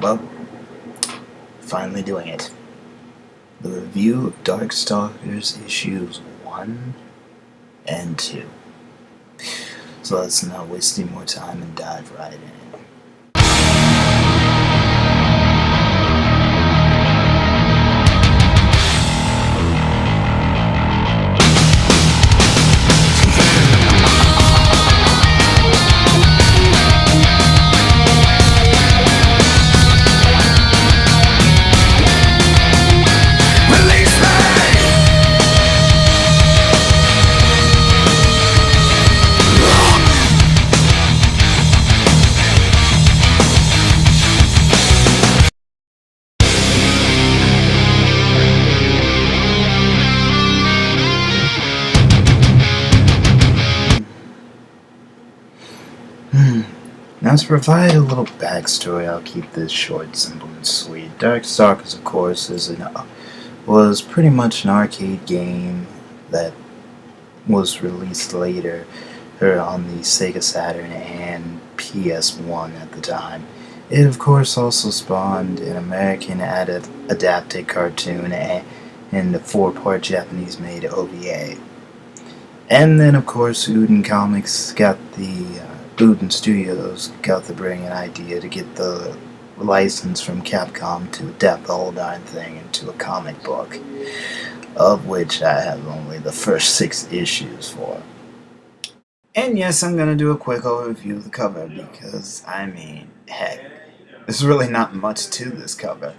Well, finally doing it. The review of Darkstalkers issues 1 and 2. So let's not waste any more time and dive right in. Now to provide a little backstory, I'll keep this short, simple, and sweet. Darkstalkers, of course, was pretty much an arcade game that was released later on the Sega Saturn and PS1 at the time. It, of course, also spawned an American adapted cartoon and a 4-part Japanese-made OVA. And then, of course, Uden Studios got the brilliant idea to get the license from Capcom to adapt the whole darn thing into a comic book, of which I have only the first 6 issues for. And yes, I'm gonna do a quick overview of the cover because, heck, there's really not much to this cover.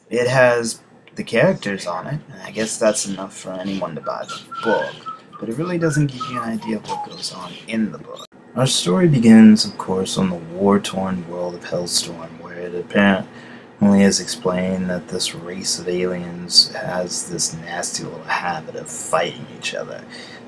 It has the characters on it, and I guess that's enough for anyone to buy the book, but it really doesn't give you an idea of what goes on in the book. Our story begins, of course, on the war-torn world of Hellstorm, where it apparently is explained that this race of aliens has this nasty little habit of fighting each other,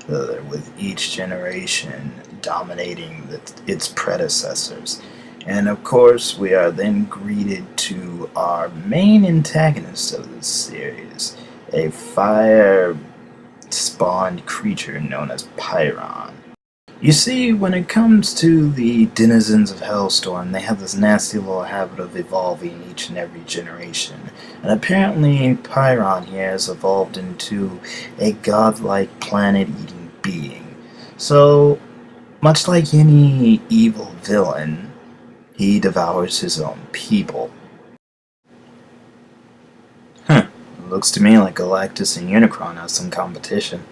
with each generation dominating its predecessors. And of course, we are then greeted to our main antagonist of this series, a fire-spawned creature known as Pyron. You see, when it comes to the denizens of Hellstorm, they have this nasty little habit of evolving each and every generation. And apparently, Pyron here has evolved into a godlike planet-eating being. So, much like any evil villain, he devours his own people. Looks to me like Galactus and Unicron have some competition.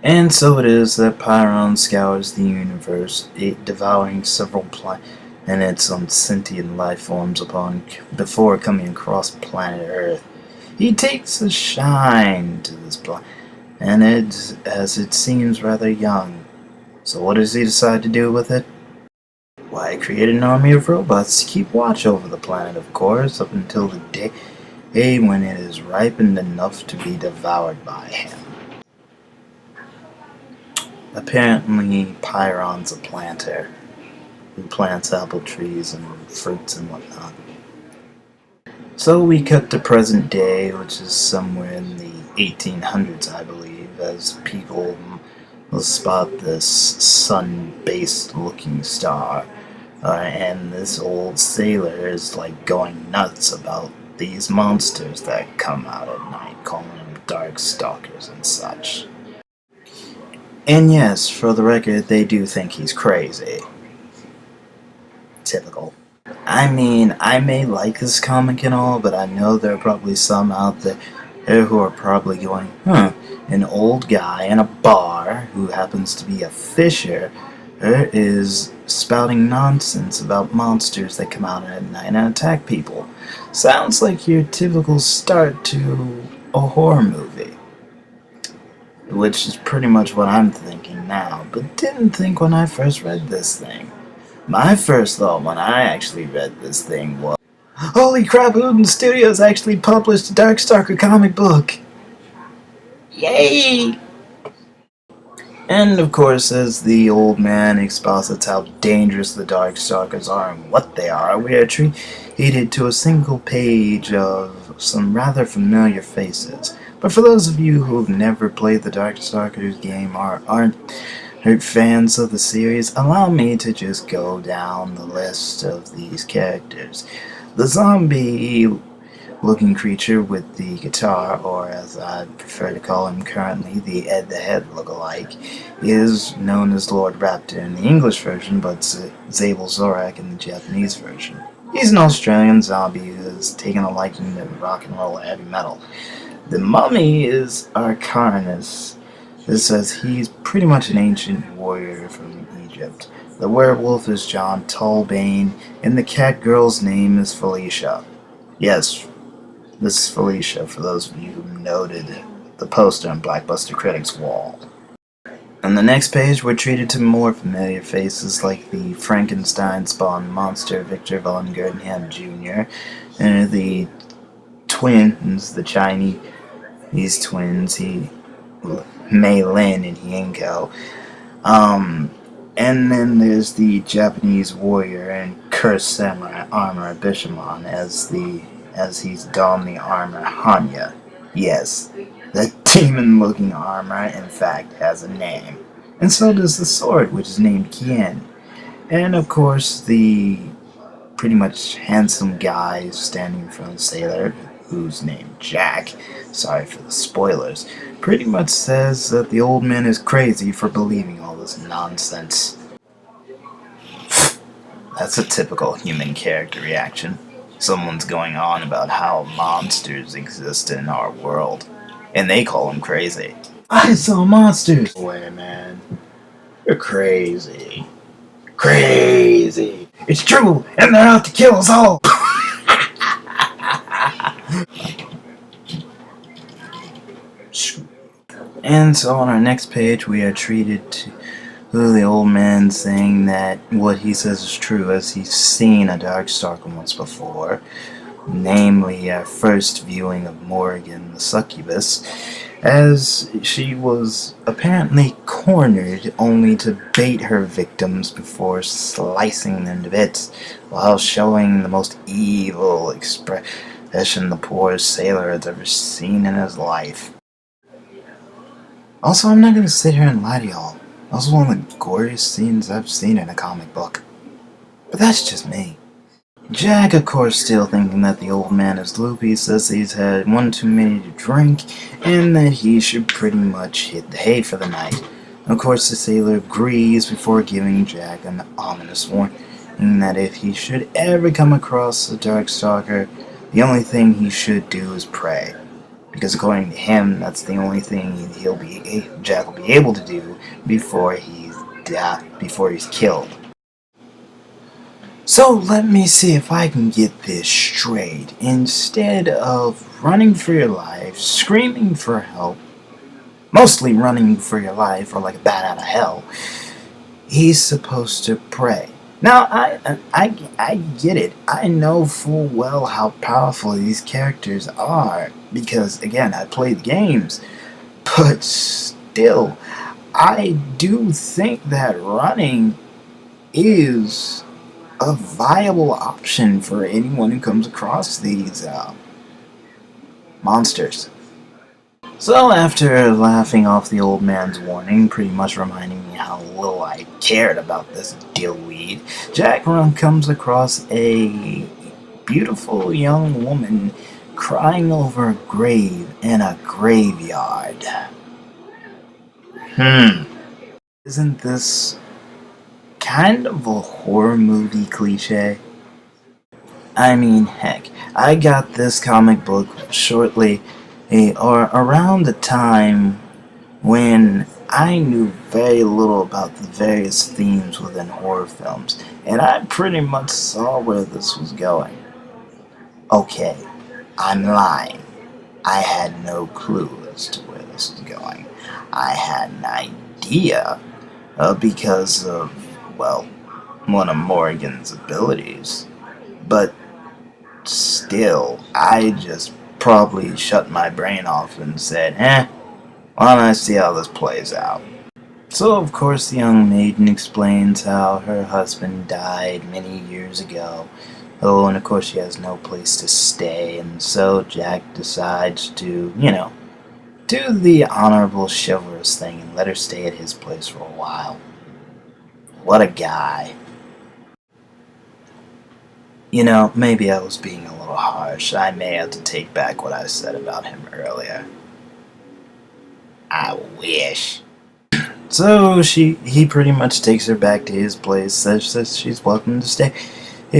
And so it is that Pyron scours the universe, devouring several planets on sentient life forms before coming across planet Earth. He takes a shine to this planet, and as it seems rather young. So what does he decide to do with it? Why, create an army of robots to keep watch over the planet, of course, up until the day when it is ripened enough to be devoured by him. Apparently, Pyron's a planter who plants apple trees and fruits and whatnot. So we cut to present day, which is somewhere in the 1800s, I believe, as people will spot this sun-based looking star. And this old sailor is like going nuts about these monsters that come out at night, calling them Darkstalkers and such. And yes, for the record, they do think he's crazy. Typical. I may like this comic and all, but I know there are probably some out there who are probably going, an old guy in a bar who happens to be a fisher is spouting nonsense about monsters that come out at night and attack people. Sounds like your typical start to a horror movie. Which is pretty much what I'm thinking now, but didn't think when I first read this thing. My first thought when I actually read this thing was, holy crap, Uden Studios actually published a Darkstalker comic book! Yay! And of course, as the old man exposits how dangerous the Darkstalkers are and what they are, we are treated to a single page of some rather familiar faces. But for those of you who have never played the Darkstalkers game or aren't fans of the series, allow me to just go down the list of these characters. The zombie looking creature with the guitar, or as I prefer to call him currently, the Ed the Head lookalike, is known as Lord Raptor in the English version, but Zabel Zorak in the Japanese version. He's an Australian zombie who has taken a liking to rock and roll and heavy metal. The mummy is Arcarnus. This says he's pretty much an ancient warrior from Egypt. The werewolf is John Tolbane, and the cat girl's name is Felicia. Yes, this is Felicia, for those of you who noted the poster on Blackbuster Critics' wall. On the next page, we're treated to more familiar faces like the Frankenstein-spawned monster Victor von Gerdingham Jr., and the twins, the Chinese twins, Mei Lin and Hienko. And then there's the Japanese warrior and cursed samurai armor Bishamon as he's donned the armor Hanya. Yes, the demon-looking armor, in fact, has a name. And so does the sword, which is named Kien. And of course, the pretty much handsome guy standing in front of Sailor, who's named Jack, sorry for the spoilers, pretty much says that the old man is crazy for believing all this nonsense. That's a typical human character reaction. Someone's going on about how monsters exist in our world, and they call him crazy. I saw monsters! Wait, man. You're crazy. Crazy! It's true, and they're out to kill us all! And so on our next page, we are treated to the old man saying that what he says is true, as he's seen a Darkstalker once before, namely our first viewing of Morrigan the succubus, as she was apparently cornered only to bait her victims before slicing them to bits, while showing the most evil expression the poor sailor has ever seen in his life. Also, I'm not going to sit here and lie to y'all. That was one of the goriest scenes I've seen in a comic book. But that's just me. Jack, of course, still thinking that the old man is loopy, says he's had one too many to drink, and that he should pretty much hit the hay for the night. Of course, the sailor agrees before giving Jack an ominous warning that if he should ever come across a Darkstalker, the only thing he should do is pray. Because according to him, that's the only thing Jack will be able to do before he's killed. So let me see if I can get this straight. Instead of running for your life, screaming for help, mostly running for your life or like a bat out of hell, he's supposed to pray. Now, I get it. I know full well how powerful these characters are, because, again, I play the games. But still, I do think that running is a viable option for anyone who comes across these monsters. So after laughing off the old man's warning, pretty much reminding me how little I cared about this dillweed, Jack comes across a beautiful young woman crying over a grave in a graveyard. Isn't this kind of a horror movie cliche? I mean, heck, I got this comic book shortly or around the time when I knew very little about the various themes within horror films, and I pretty much saw where this was going. Okay, I'm lying. I had no clue as to where this was going. I had an idea because of, well, one of Morrigan's abilities, but still, I just probably shut my brain off and said, why don't I see how this plays out? So, of course, the young maiden explains how her husband died many years ago. Oh, and of course she has no place to stay, and so Jack decides to, do the honorable chivalrous thing and let her stay at his place for a while. What a guy. You know, maybe I was being a little harsh. I may have to take back what I said about him earlier. I wish. So he pretty much takes her back to his place, says she's welcome to stay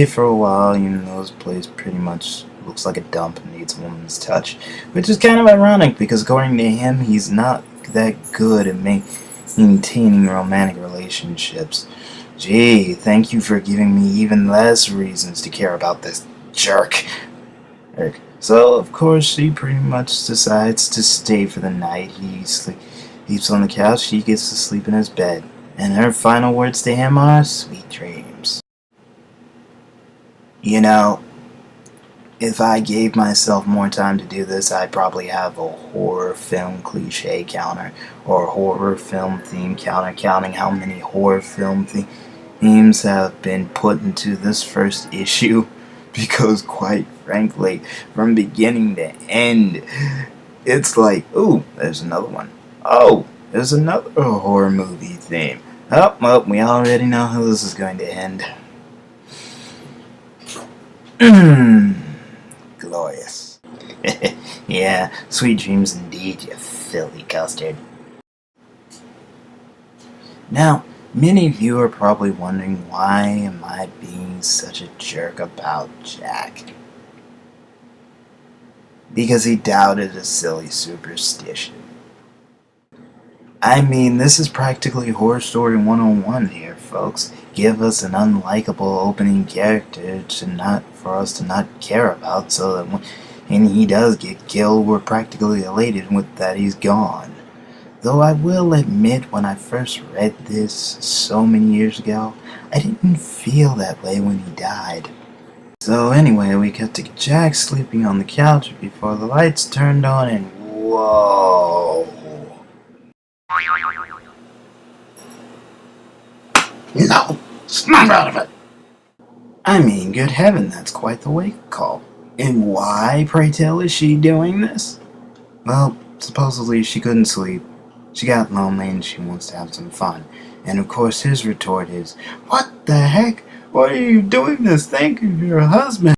for a while, even though his place pretty much looks like a dump and needs a woman's touch. Which is kind of ironic, because according to him, he's not that good at maintaining romantic relationships. Gee, thank you for giving me even less reasons to care about this jerk. So, of course, she pretty much decides to stay for the night. He sleeps on the couch, she gets to sleep in his bed. And her final words to him are, sweet dreams. You know, if I gave myself more time to do this, I'd probably have a horror film cliche counter, or a horror film theme counter, counting how many horror film themes have been put into this first issue. Because quite frankly, from beginning to end, it's like, ooh, there's another one. Oh, there's another horror movie theme. Oh, well, we already know how this is going to end. Glorious. Yeah, sweet dreams indeed, you filthy custard. Now, many of you are probably wondering, why am I being such a jerk about Jack? Because he doubted a silly superstition. I mean, this is practically Horror Story 101 here, folks. Give us an unlikable opening character for us to not care about, so that when he does get killed, we're practically elated with that he's gone. Though I will admit, when I first read this so many years ago, I didn't feel that way when he died. So anyway, we cut to Jack sleeping on the couch before the lights turned on, and whoa. No, snap out of it! I mean, good heaven, that's quite the wake call. And why, pray tell, is she doing this? Well, supposedly she couldn't sleep. She got lonely and she wants to have some fun. And of course his retort is, what the heck? Why are you doing this? Think of your husband.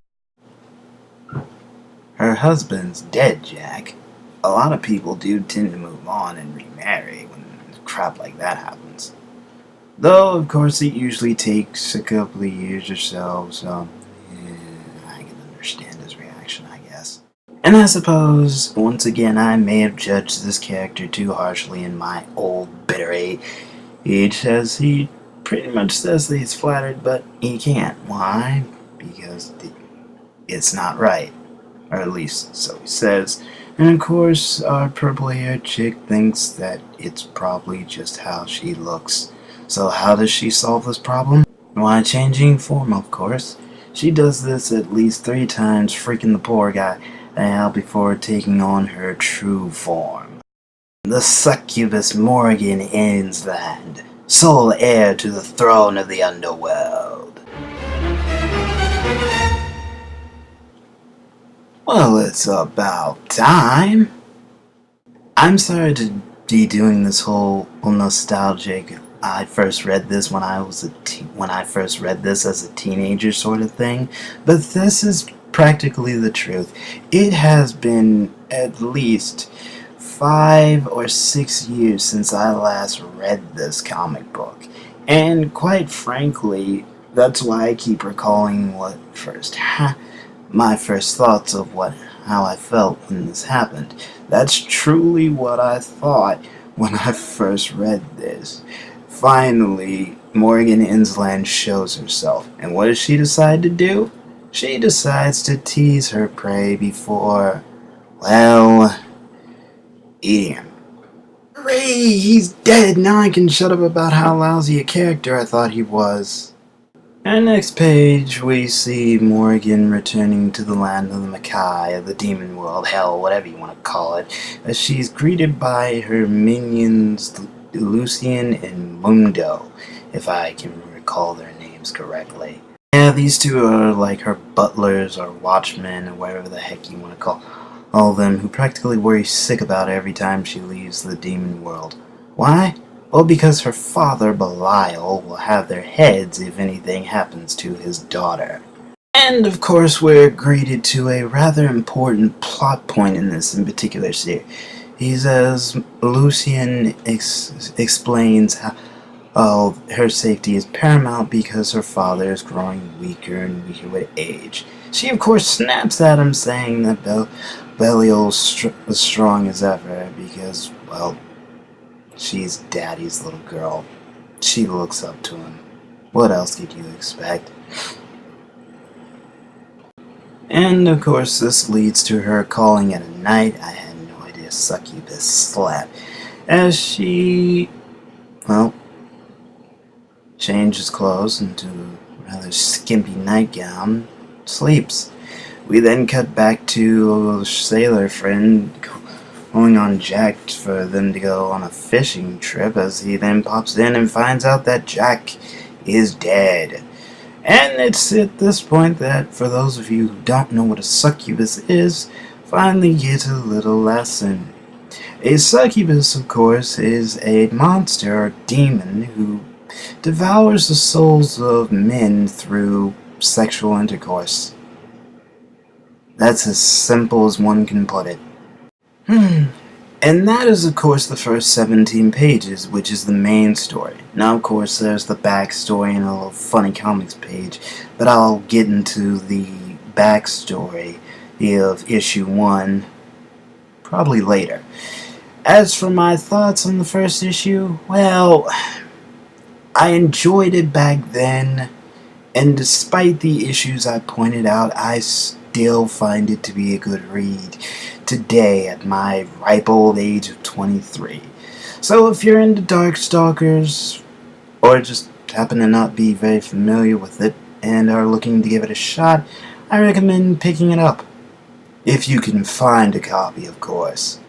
Her husband's dead, Jack. A lot of people do tend to move on and remarry when crap like that happens. Though, of course, it usually takes a couple of years or so, yeah, I can understand his reaction, I guess. And I suppose, once again, I may have judged this character too harshly in my old bitter age, as he pretty much says that he's flattered, but he can't. Why? Because it's not right. Or at least, so he says. And of course, our purple-haired chick thinks that it's probably just how she looks. So how does she solve this problem? Why, changing form, of course. She does this at least 3 times, freaking the poor guy out before taking on her true form. The succubus Morgan Ainsland, sole heir to the throne of the underworld. Well, it's about time. I'm sorry to be doing this whole nostalgic. I first read this when I first read this as a teenager sort of thing, but this is practically the truth. It has been at least 5 or 6 years since I last read this comic book, and quite frankly, that's why I keep recalling my first thoughts of how I felt when this happened. That's truly what I thought when I first read this. Finally, Morgan Ainsland shows herself, and what does she decide to do? She decides to tease her prey before, well, eating him. Hooray! He's dead! Now I can shut up about how lousy a character I thought he was. And next page, we see Morgan returning to the land of the Makai, of the demon world, hell, whatever you want to call it, as she's greeted by her minions Lucian and Mundo, if I can recall their names correctly. Yeah, these two are like her butlers or watchmen or whatever the heck you want to call all of them who practically worry sick about her every time she leaves the demon world. Why? Well, because her father, Belial, will have their heads if anything happens to his daughter. And, of course, we're greeted to a rather important plot point in this in particular series. He says Lucian explains how her safety is paramount because her father is growing weaker and weaker with age. She, of course, snaps at him, saying that Belial's as strong as ever because, well, she's Daddy's little girl. She looks up to him. What else could you expect? And, of course, this leads to her calling it a night. I had no idea succubus slap. As she, well, changes clothes into a rather skimpy nightgown, sleeps. We then cut back to a sailor friend calling on Jack for them to go on a fishing trip, as he then pops in and finds out that Jack is dead. And it's at this point that, for those of you who don't know what a succubus is, finally get a little lesson. A succubus, of course, is a monster or demon who devours the souls of men through sexual intercourse. That's as simple as one can put it. And that is, of course, the first 17 pages, which is the main story. Now, of course, there's the backstory and a little funny comics page, but I'll get into the backstory of issue 1 probably later. As for my thoughts on the first issue, well, I enjoyed it back then, and despite the issues I pointed out, I still find it to be a good read today at my ripe old age of 23. So if you're into Darkstalkers, or just happen to not be very familiar with it and are looking to give it a shot, I recommend picking it up. If you can find a copy, of course.